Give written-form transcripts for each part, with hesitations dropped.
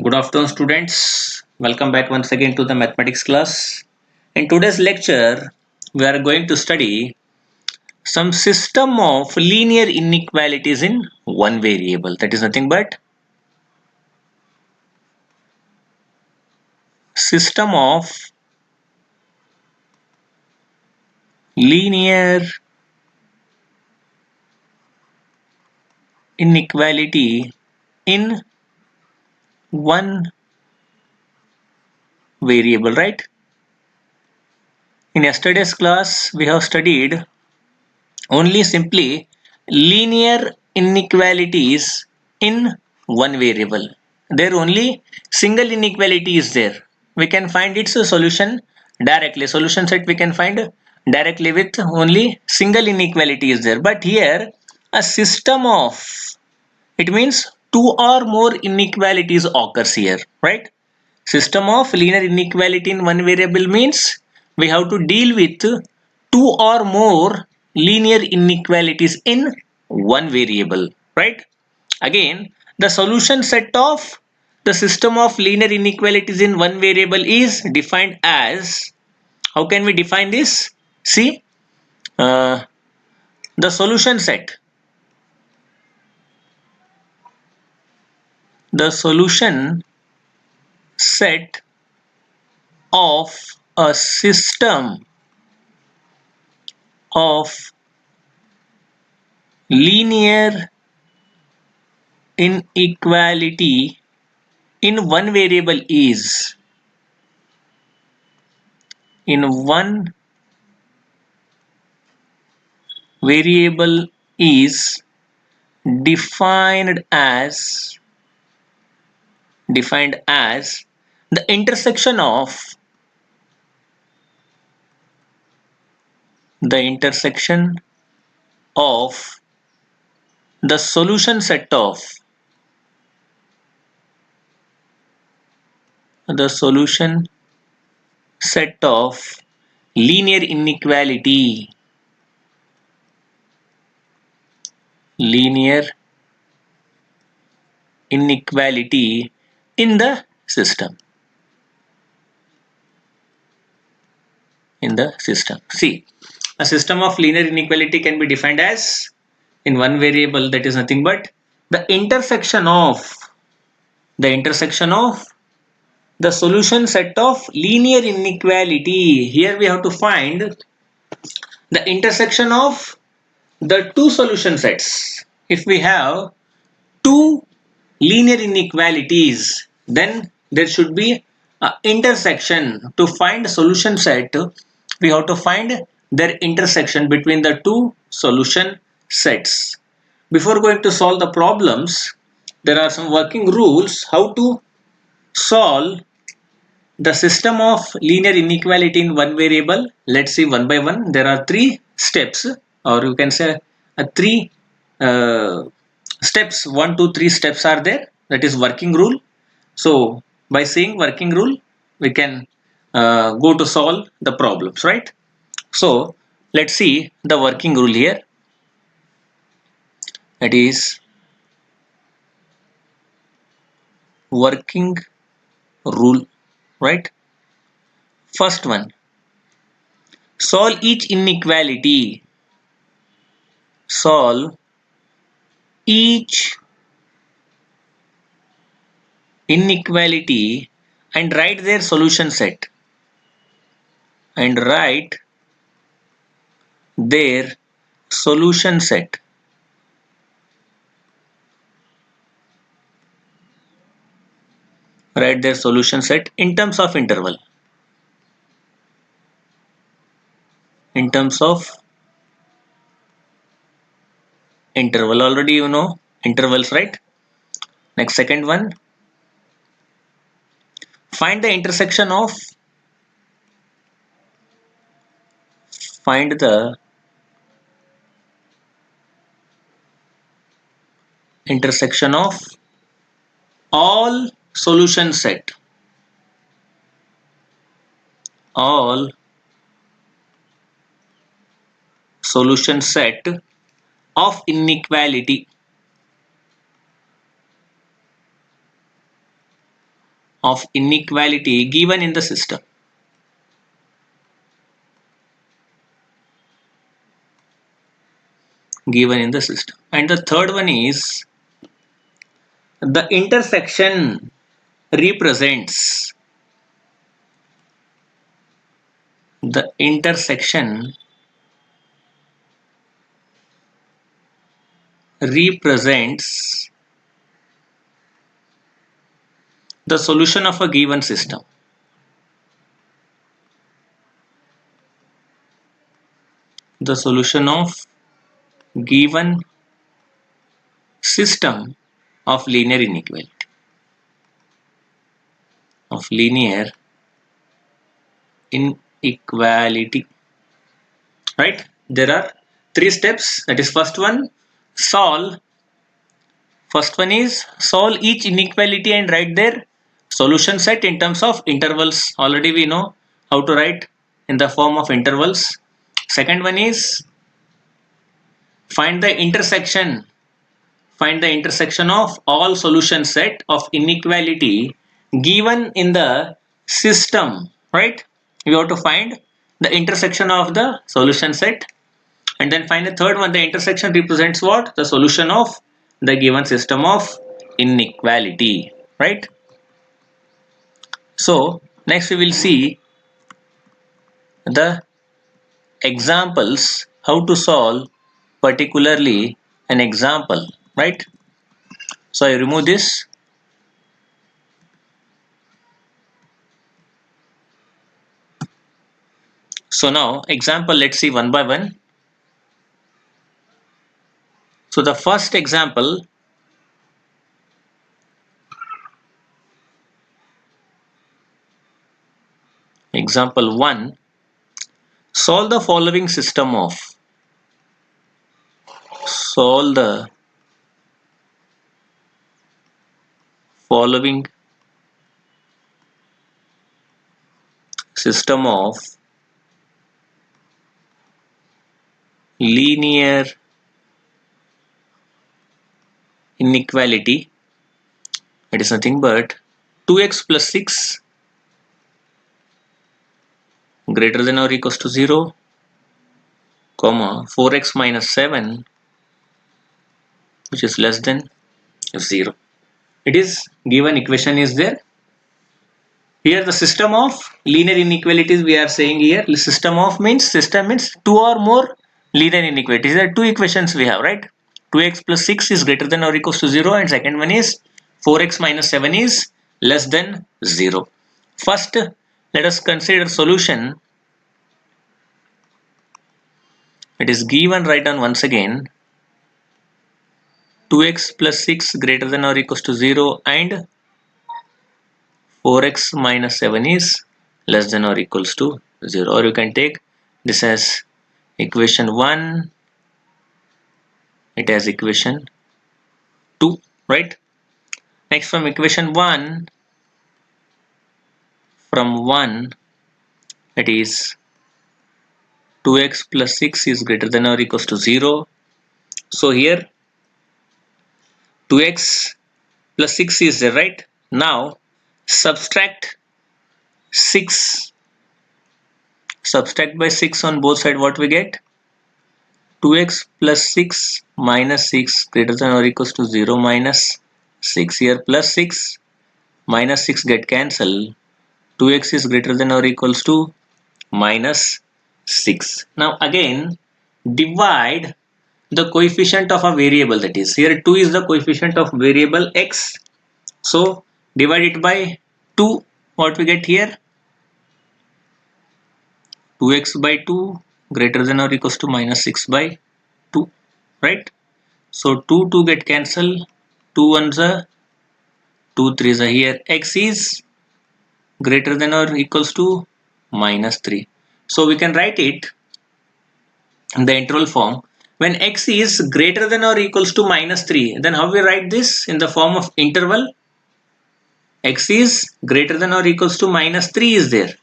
Good afternoon, students. Welcome back once again to the mathematics class. In today's lecture, we are going to study some system of linear inequalities in one variable. That is nothing but system of linear inequality in one variable, right? In yesterday's class, we have studied only simply linear inequalities in one variable. There only single inequality is there. We can find its solution directly. Solution set we can find directly with only single inequality is there. But here a system of, it means two or more inequalities occurs here, right? System of linear inequality in one variable means we have to deal with two or more linear inequalities in one variable, right? Again, the solution set of the system of linear inequalities in one variable is defined as, how can we define this? See, uh, the solution set of a system of linear inequality in one variable is defined as the intersection of the solution set of linear inequality in the system. See, a system of linear inequality can be defined as, in one variable, that is nothing but the intersection of the solution set of linear inequality. Here we have to find the intersection of the two solution sets. If we have two linear inequalities, then there should be an intersection. To find solution set, we have to find their intersection between the two solution sets. Before going to solve the problems, there are some working rules how to solve the system of linear inequality in one variable. Let's see one by one. There are three steps, or you can say three uh, steps. 1 2 3 steps are there. That is working rule. So by saying working rule, we can go to solve the problems, right? So let's see the working rule here. That is working rule, right? First one, solve each inequality. Solve each inequality and write their solution set. And write their solution set. Write their solution set in terms of interval. In terms of interval, already you know intervals, right? Next, second one, find the intersection of find the intersection of all solution set. All solution set of inequality. of inequality given in the system. Given in the system. And the third one is the intersection represents the intersection represents the solution of a given system. The solution of given system of linear inequality. Of linear inequality. Right? There are three steps. That is, first one, solve. First one is solve each inequality and write their solution set in terms of intervals. Already we know how to write in the form of intervals. Second one is find the intersection. Find the intersection of all solution set of inequality given in the system. Right? We have to find the intersection of the solution set. And then find the third one, the intersection represents what? The solution of the given system of inequality, right? So next we will see the examples, how to solve particularly an example, right? So I remove this. So now example, let's see one by one. So the first example, example 1, solve the following system of, solve the following system of linear inequality. It is nothing but 2x plus 6 greater than or equals to 0, comma 4x minus 7 which is less than 0. It is given equation is there. Here the system of linear inequalities we are saying here. System means two or more linear inequalities. There are two equations we have, right? 2x plus 6 is greater than or equals to 0, and second one is 4x minus 7 is less than 0. First, let us consider solution. It is given, write down once again, 2x plus 6 greater than or equals to 0 and 4x minus 7 is less than or equals to 0. Or you can take this as equation 1, it has equation 2, right? Next, from equation 1, from 1, it is 2x plus 6 is greater than or equals to 0. So here 2x plus 6 is there, right? Now subtract 6, subtract by 6 on both sides, what we get? 2x plus 6 minus 6 greater than or equals to 0 minus 6. Here plus 6 minus 6 get cancelled. 2x is greater than or equals to minus 6. Now again divide the coefficient of a variable, that is here 2 is the coefficient of variable x. So divide it by 2. What we get here? 2x by 2 greater than or equals to minus 6 by 2, right? So 2 get cancelled. 2 ones are 2 threes are here. X is greater than or equals to minus 3. So we can write it in the interval form. When x is greater than or equals to minus 3, then how we write this in the form of interval? X is greater than or equals to minus 3 is there.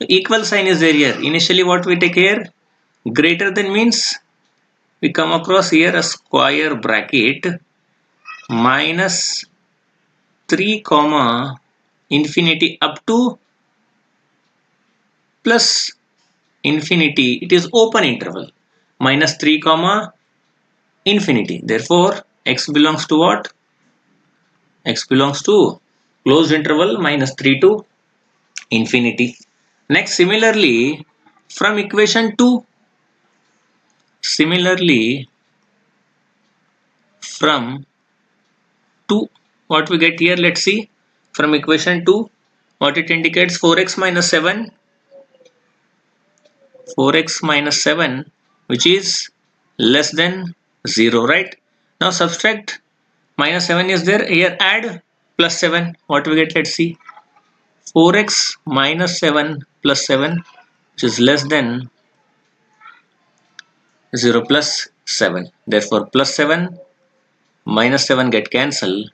Equal sign is there here. Initially what we take here? Greater than means we come across here a square bracket minus 3 comma infinity up to plus infinity, it is open interval, minus 3 comma infinity. Therefore x belongs to what? X belongs to closed interval minus 3 to infinity. Next, similarly from equation 2, similarly from 2, what we get here, let's see. From equation 2, what it indicates, 4x minus 7, 4x minus 7, which is less than 0, right? Now subtract, minus 7 is there, here add plus 7, what we get, let's see. 4x minus 7 plus 7, which is less than 0 plus 7. Therefore plus 7 minus 7 get cancelled.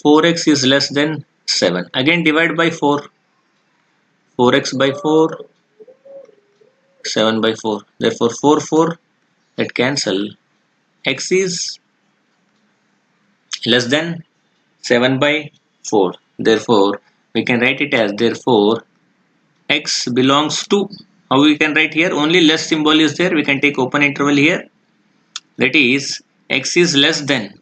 4x is less than 7. Again divide by 4. 4x by 4, 7 by 4. Therefore 4 4 get cancelled. X is less than 7 by 4. Therefore we can write it as, therefore x belongs to, how we can write here, only less symbol is there, we can take open interval here, that is x is less than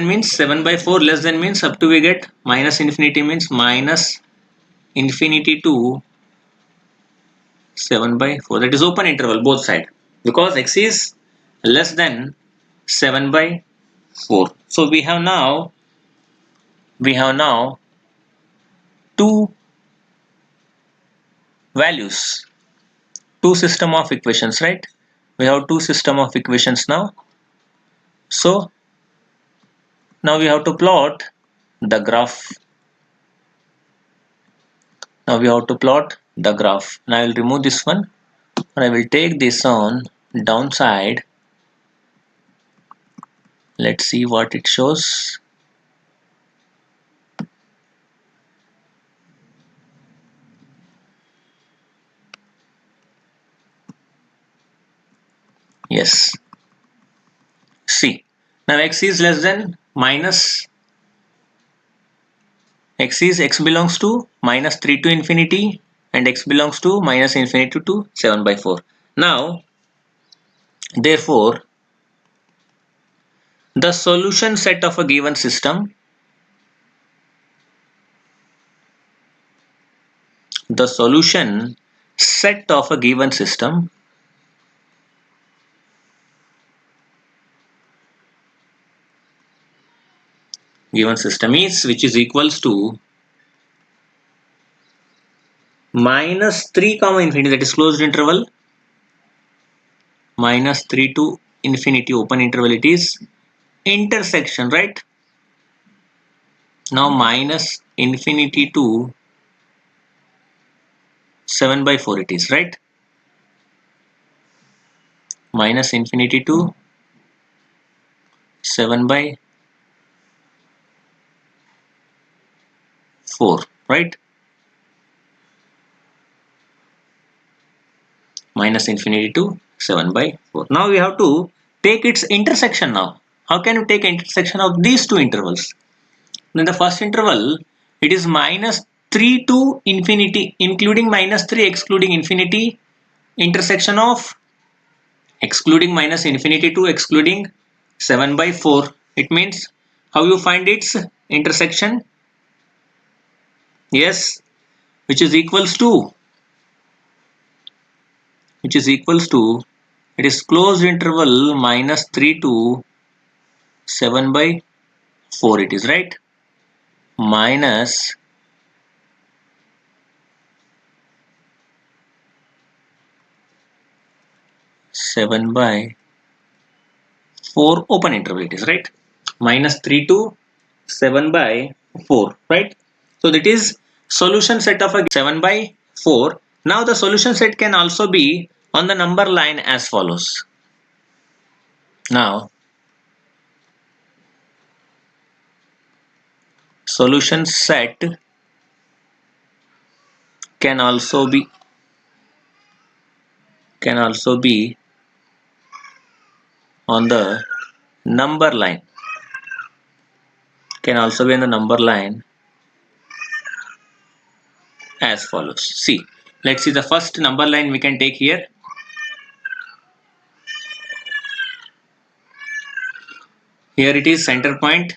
means 7 by 4, less than means up to we get minus infinity, means minus infinity to 7 by 4, that is open interval both side, because x is less than 7 by 4. So we have now two values, two system of equations, right? We have two system of equations now. So now we have to plot the graph. Now we have to plot the graph. Now I will remove this one and I will take this on downside. Let's see what it shows. Yes. See. Now x is less than minus, x belongs to minus 3 to infinity and x belongs to minus infinity to 7 by 4. Now therefore the solution set of a given system, the solution set of a given system is, which is equals to minus 3 comma infinity, that is closed interval, minus 3 to infinity open interval, it is intersection, right? Now minus infinity to 7 by 4 it is, right? Minus infinity to 7 by 4, right? Minus infinity to 7 by 4. Now we have to take its intersection now. How can you take intersection of these two intervals? In the first interval, it is minus 3 to infinity, including minus 3, excluding infinity, intersection of excluding minus infinity to excluding 7 by 4. It means, how you find its intersection? Yes, which is equals to, it is closed interval minus 3 to 7 by 4 it is, right? Minus 7 by 4 open interval it is, right? Minus 3 to 7 by 4, right? So that is solution set of a 7 by 4. Now the solution set can also be on the number line as follows. Now solution set can also be on the number line, can also be in the number line as follows. See, let's see the first number line we can take here. Here it is center point.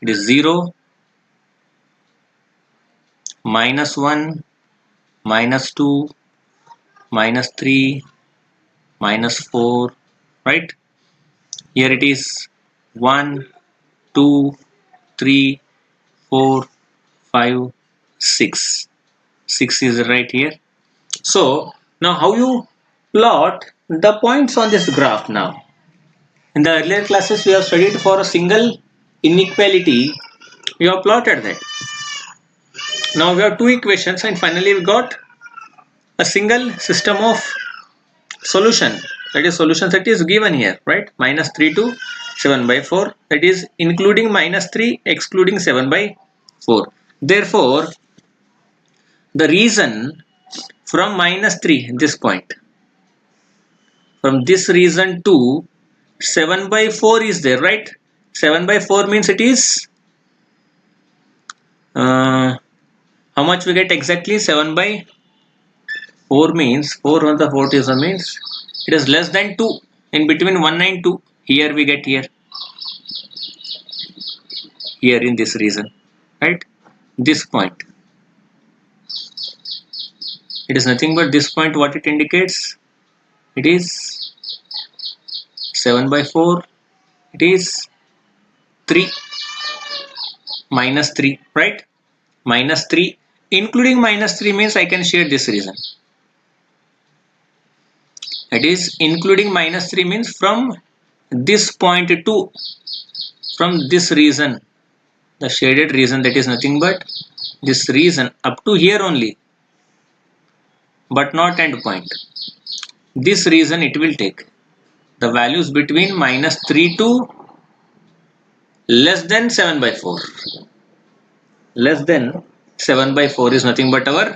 It is 0, -1, -2, -3, -4, right? Here it is 1, 2, 3, 4, 5, 6. 6 is right here. So now how you plot the points on this graph now? In the earlier classes we have studied for a single inequality, we have plotted that. Now we have two equations and finally we got a single system of solution. That is solution set is given here, right? -3 to 7/4, that is including -3 excluding 7/4. Therefore the reason from -3, this point, from this reason to 7/4 is there, right? 7/4 means it is how much we get exactly? 7/4 means 4 on the 4 is means it is less than 2, in between 1 and 2. Here we get here in this region, right? This point, it is nothing but this point. What it indicates? It is 7/4. It is 3, -3, right? -3, including -3 means I can share this region. It is including -3 means from this point to, from this region, the shaded region, that is nothing but this region up to here only, but not end point. This region it will take the values between -3 to less than 7/4. Less than 7/4 is nothing but our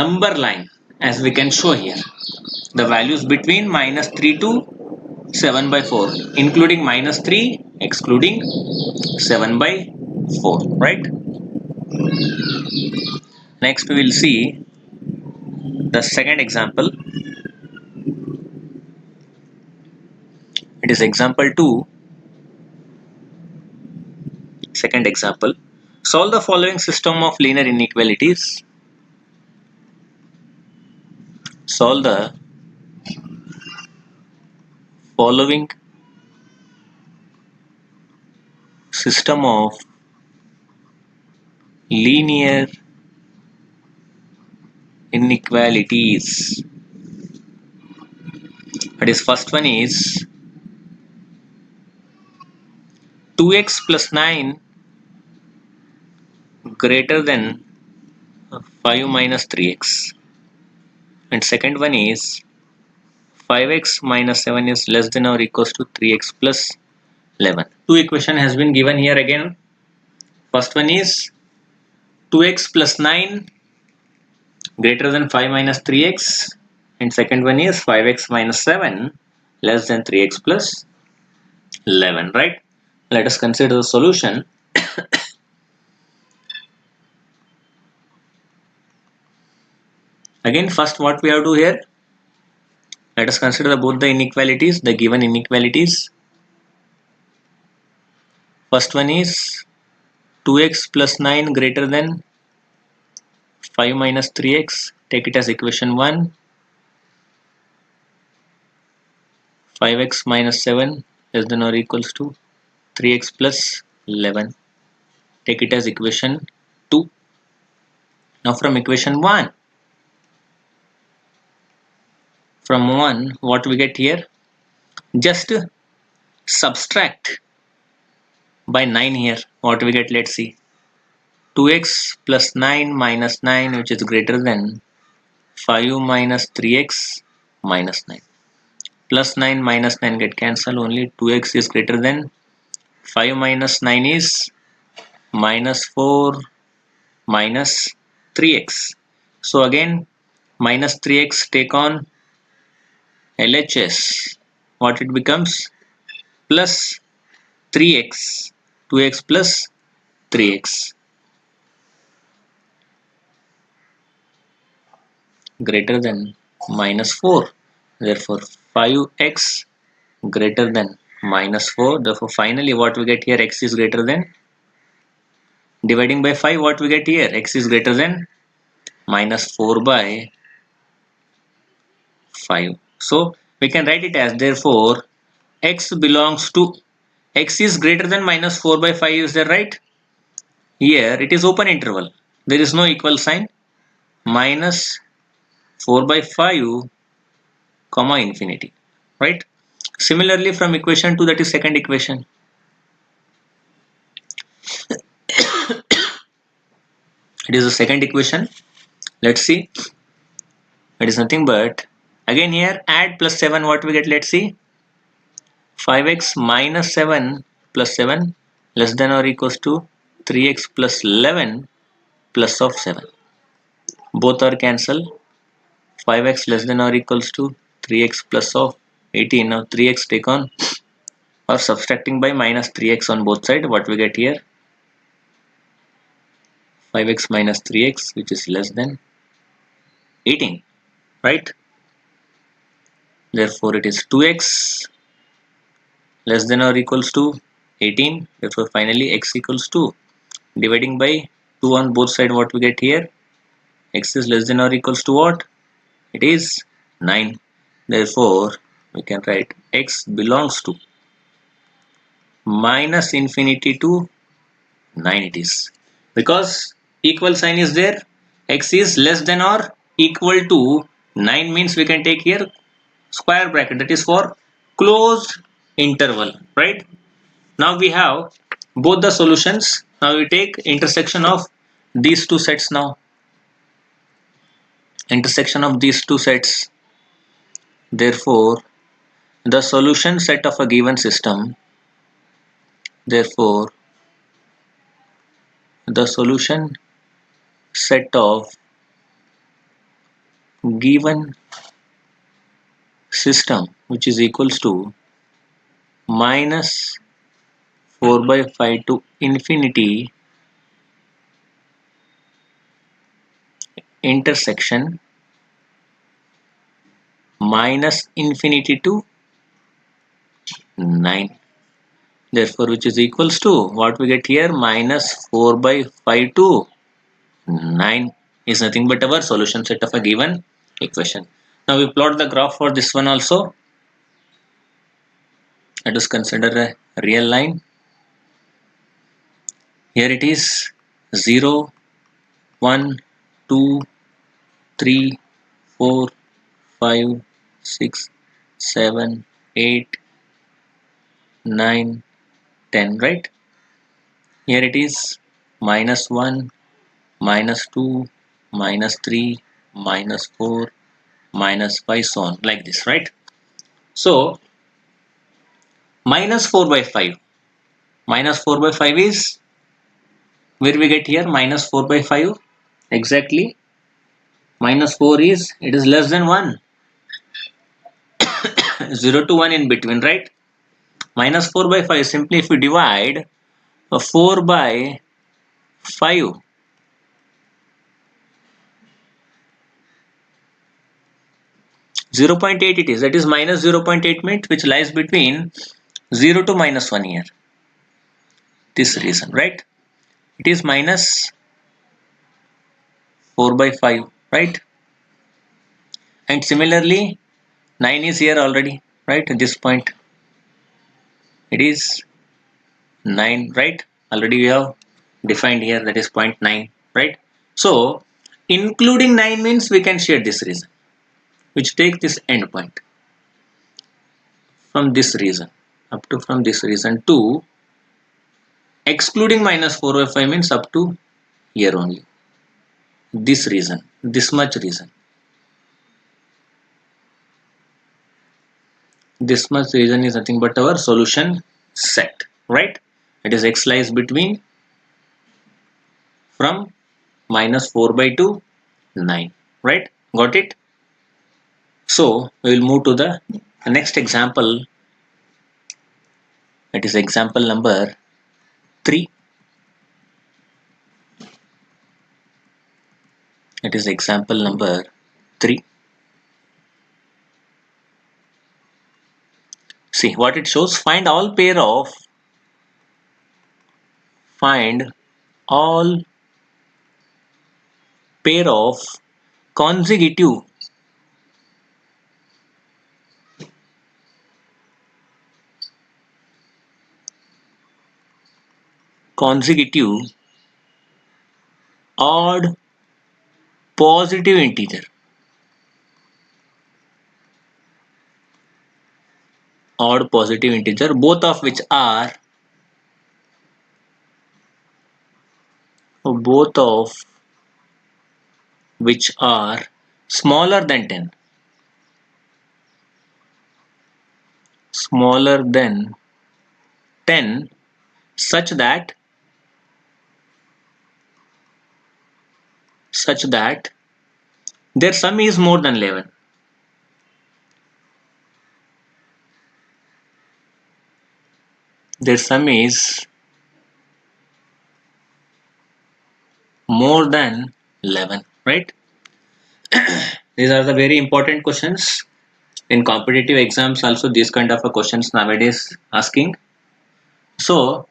number line, as we can show here. The values between -3 to 7/4, including -3, excluding 7/4, right? Next we will see the second example. It is example 2. Second example. Solve the following system of linear inequalities. Solve the following system of linear inequalities. That is, first one is 2x plus 9 greater than 5 minus 3x, and second one is 5x minus 7 is less than or equals to 3x plus 11. Two equation has been given here again. First one is 2x plus 9 greater than 5 minus 3x, and second one is 5x minus 7 less than 3x plus 11, right? Let us consider the solution. Again, first what we have to do here, let us consider both the inequalities, the given inequalities. First one is 2x plus 9 greater than 5 minus 3x, take it as equation 1. 5x minus 7 less than or equals to 3x plus 11, take it as equation 2. Now from equation 1, what we get here, just subtract by 9 here. What we get, let's see. 2x plus 9 minus 9, which is greater than 5 minus 3x minus 9. Plus 9 minus 9 get cancelled, only 2x is greater than 5 minus 9 is minus 4 minus 3x. So again minus 3x take on LHS. What it becomes? Plus 3x 2x plus 3x greater than minus 4. Therefore 5x greater than minus 4. Therefore finally what we get here, x is greater than, dividing by 5, what we get here, x is greater than minus 4 by 5. So we can write it as, therefore x belongs to, x is greater than minus 4 by 5, is that right? Here it is open interval, there is no equal sign, minus 4 by 5 comma infinity, right? Similarly from equation 2, that is second equation, it is the second equation. Let's see, it is nothing but, again here add plus 7, what we get, let's see, 5x minus 7 plus 7 less than or equals to 3x plus 11 plus of 7. Both are cancelled. 5x less than or equals to 3x plus of 18. Now 3x take on, or subtracting by minus 3x on both sides, what we get here, 5x minus 3x, which is less than 18, right? Therefore it is 2x less than or equals to 18. Therefore finally x equals 2. Dividing by 2 on both sides, what we get here, x is less than or equals to what? It is 9. Therefore we can write x belongs to minus infinity to 9 it is. Because equal sign is there, x is less than or equal to 9 means we can take here square bracket, that is for closed interval, right? Now we have both the solutions. Now we take intersection of these two sets now. Intersection of these two sets. Therefore, the solution set of a given system, therefore, the solution set of given system, which is equals to minus 4 by 5 to infinity intersection minus infinity to 9. Therefore which is equals to, what we get here, minus 4 by 5 to 9 is nothing but our solution set of a given equation. Now we plot the graph for this one also. Let us consider a real line. Here it is 0, 1, 2, 3, 4, 5, 6, 7, 8, 9, 10, right? Here it is minus 1, minus 2, minus 3, minus 4, minus 5, so on, like this, right? So minus 4 by 5. Minus 4 by 5 is, where we get here, minus 4 by 5. Exactly. Minus 4 is, it is less than 1. 0 to 1 in between, right? Minus 4 by 5, simply if we divide 4 by 5, 0.8 it is, that is minus 0.8 means which lies between 0 to minus 1 here. This reason, right? It is minus 4 by 5, right? And similarly 9 is here already, right? At this point it is 9, right? Already we have defined here, that is 0.9, right? So including 9 means we can share this reason, which take this endpoint from this reason up to, from this reason to excluding minus 4 by 5 means up to here only. This reason, this much reason. This much reason is nothing but our solution set, right? It is x lies between from minus 4 by 2, 9, right? Got it? So we will move to the next example. It is example number 3. It is example number 3. See what it shows. Find all pair of consecutive odd positive integer. Odd positive integer, both of which are smaller than 10. Smaller than 10 such that their sum is more than 11. Their sum is more than 11, right? These are the very important questions in competitive exams. Also, these kind of questions nowadays asking. So,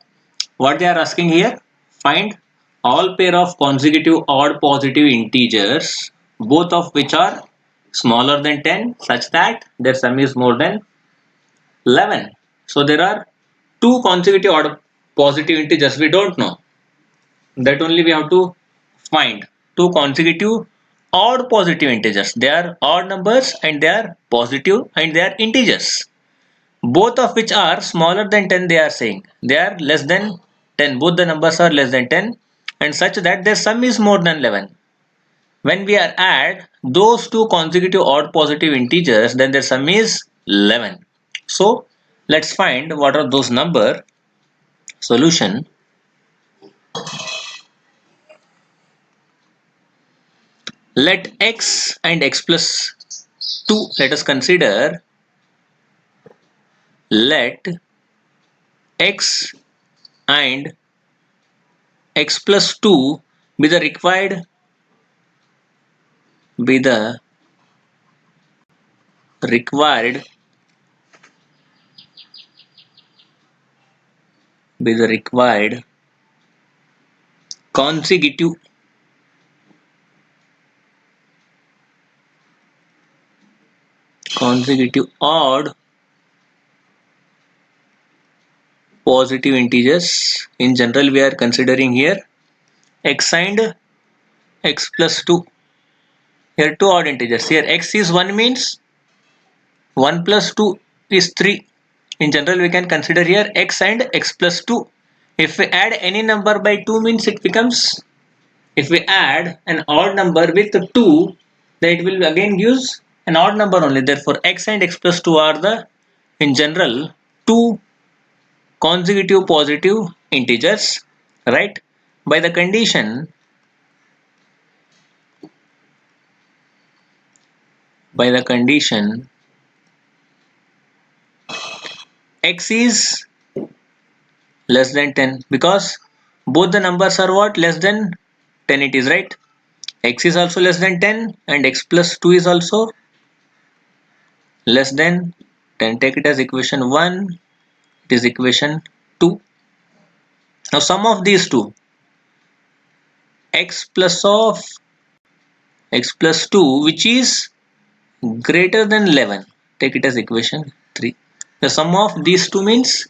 what they are asking here? Find all pair of consecutive odd positive integers, both of which are smaller than 10, such that their sum is more than 11. So, there are two consecutive odd positive integers we don't know. That only we have to find two consecutive odd positive integers. They are odd numbers and they are positive and they are integers. Both of which are smaller than 10, they are saying. They are less than 10. Both the numbers are less than 10 and such that their sum is more than 11. When we are add those two consecutive odd positive integers, then their sum is 11. So let's find what are those number. Solution. Let x and x plus 2, let us consider, let x and x plus 2 be the required be the required be the required consecutive odd positive integers. In general, we are considering here x and x plus 2. Here two odd integers. Here x is 1 means 1 plus 2 is 3. In general, we can consider here x and x plus 2. If we add any number by 2 means it becomes, if we add an odd number with 2, then it will again gives an odd number only. Therefore, x and x plus 2 are the, in general, two consecutive positive integers, right? By the condition, x is less than 10, because both the numbers are what, less than 10 it is, right? X is also less than 10 and x plus 2 is also less than 10. Take it as equation 1, it is equation 2. Now sum of these two, x plus 2, which is greater than 11, take it as equation 3. The sum of these two means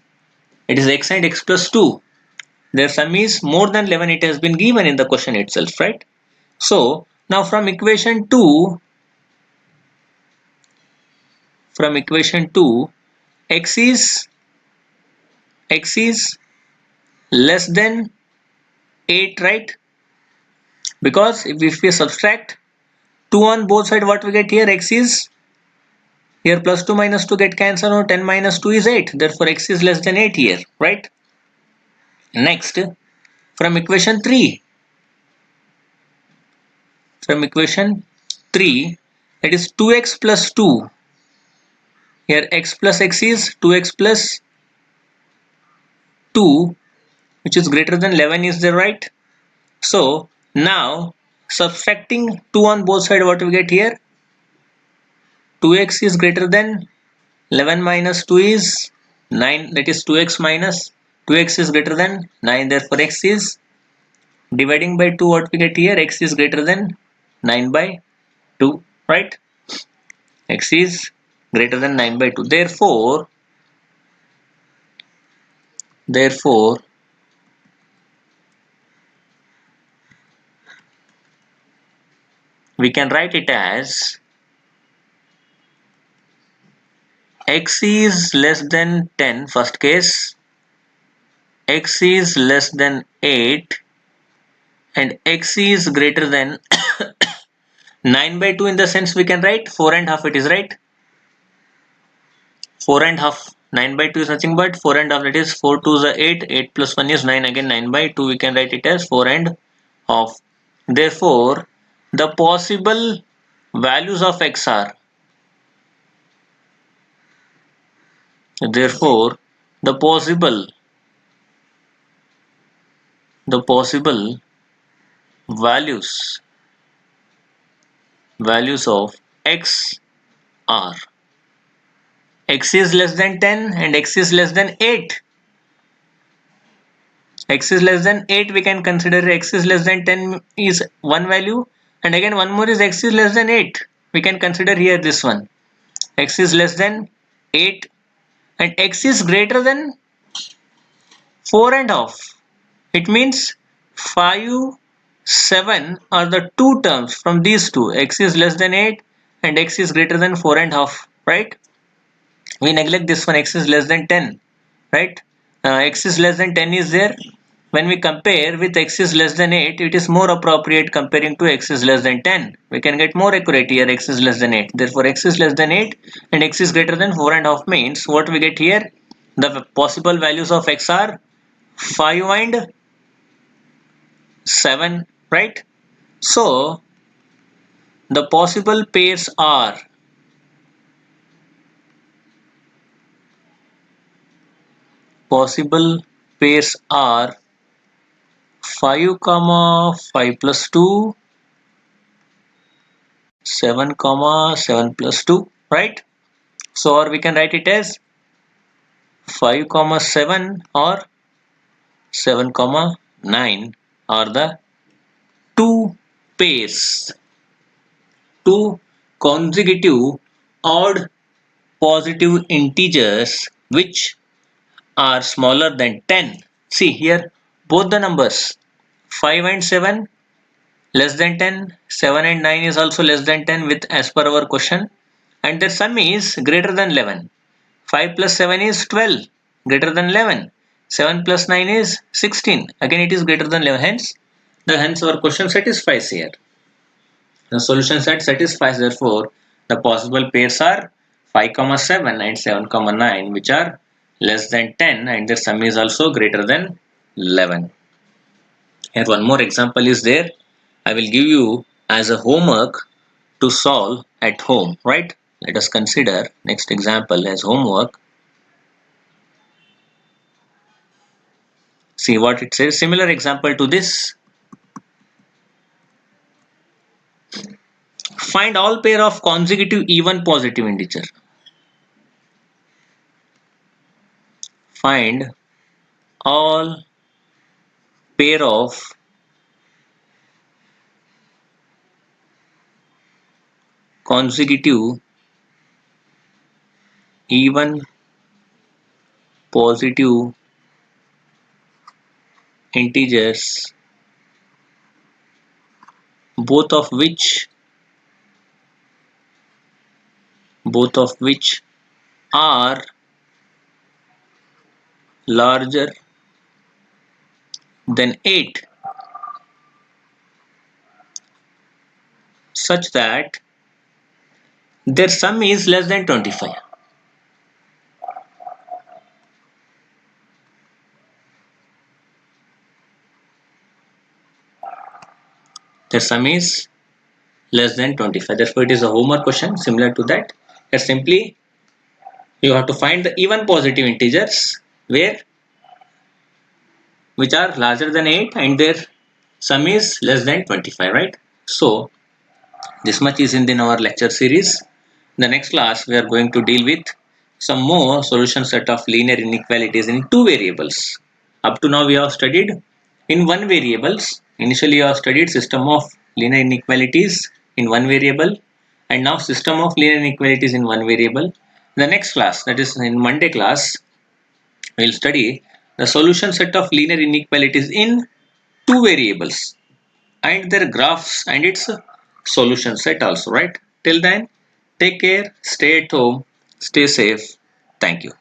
it is x and x plus 2. Their sum is more than 11. It has been given in the question itself, right? So now from equation 2, x is less than 8, right? Because if we subtract 2 on both sides, what we get here, x is, here plus 2 minus 2 get cancelled, or 10 minus 2 is 8. Therefore x is less than 8 here, right? Next, from equation 3, that is 2x plus 2. Here x plus x is 2x plus 2 which is greater than 11 is there, right? So now subtracting 2 on both sides, what we get here? 2x is greater than 11 minus 2 is 9, that is 2x minus 2x is greater than 9, therefore x is dividing by 2, what we get here? X is greater than 9 by 2, right? X is greater than 9 by 2. Therefore we can write it as x is less than 10, first case, x is less than 8, and x is greater than 9 by 2, in the sense we can write 4 and half, it is right? 4 and half. 9 by 2 is nothing but 4 and half, that is 4 2 is 8, 8 plus 1 is 9, again 9 by 2, we can write it as 4 and half. Therefore the possible values of x are, therefore the possible values of x are x is less than 10 and x is less than 8. X is less than 8, we can consider x is less than 10 is one value, and again one more is x is less than 8, we can consider here this one. X is less than 8 and x is greater than 4 and half. It means 5, 7 are the two terms from these two. X is less than 8 and x is greater than 4 and half, right? We neglect this one, x is less than 10, right? X is less than 10 is there. When we compare with x is less than 8, it is more appropriate comparing to x is less than 10. We can get more accurate here, x is less than 8. Therefore x is less than 8 and x is greater than 4 and half means what we get here? The possible values of x are 5 and 7, right? So the possible pairs are possible pairs are 5 comma 5 plus 2, 7 comma 7 plus 2, right? So or we can write it as 5 comma 7 or 7 comma 9 are the two pairs, two consecutive odd positive integers which are smaller than 10. See here both the numbers 5 and 7 less than 10, 7 and 9 is also less than 10 with as per our question, and their sum is greater than 11. 5 plus 7 is 12, greater than 11. 7 plus 9 is 16, again it is greater than 11. Hence our question satisfies here. The solution set satisfies, therefore the possible pairs are 5 comma 7 and 7 comma 9, which are less than 10 and their sum is also greater than 11. Here one more example is there. I will give you as a homework to solve at home, right? Let us consider next example as homework. See what it says. Similar example to this. Find all pair of consecutive even positive integer. Find all pair of consecutive even positive integers, both of which are larger than 8, such that their sum is less than 25. Their sum is less than 25. Therefore, it is a homework question similar to that. Here simply you have to find the even positive integers where which are larger than 8 and their sum is less than 25, right? So this much is in our lecture series. The next class we are going to deal with some more solution set of linear inequalities in two variables. Up to now we have studied in one variables. Initially you have studied system of linear inequalities in one variable, and now system of linear inequalities in one variable. The next class, that is in Monday class, we will study the solution set of linear inequalities in two variables and their graphs and its solution set also, right? Till then, take care, stay at home, stay safe. Thank you.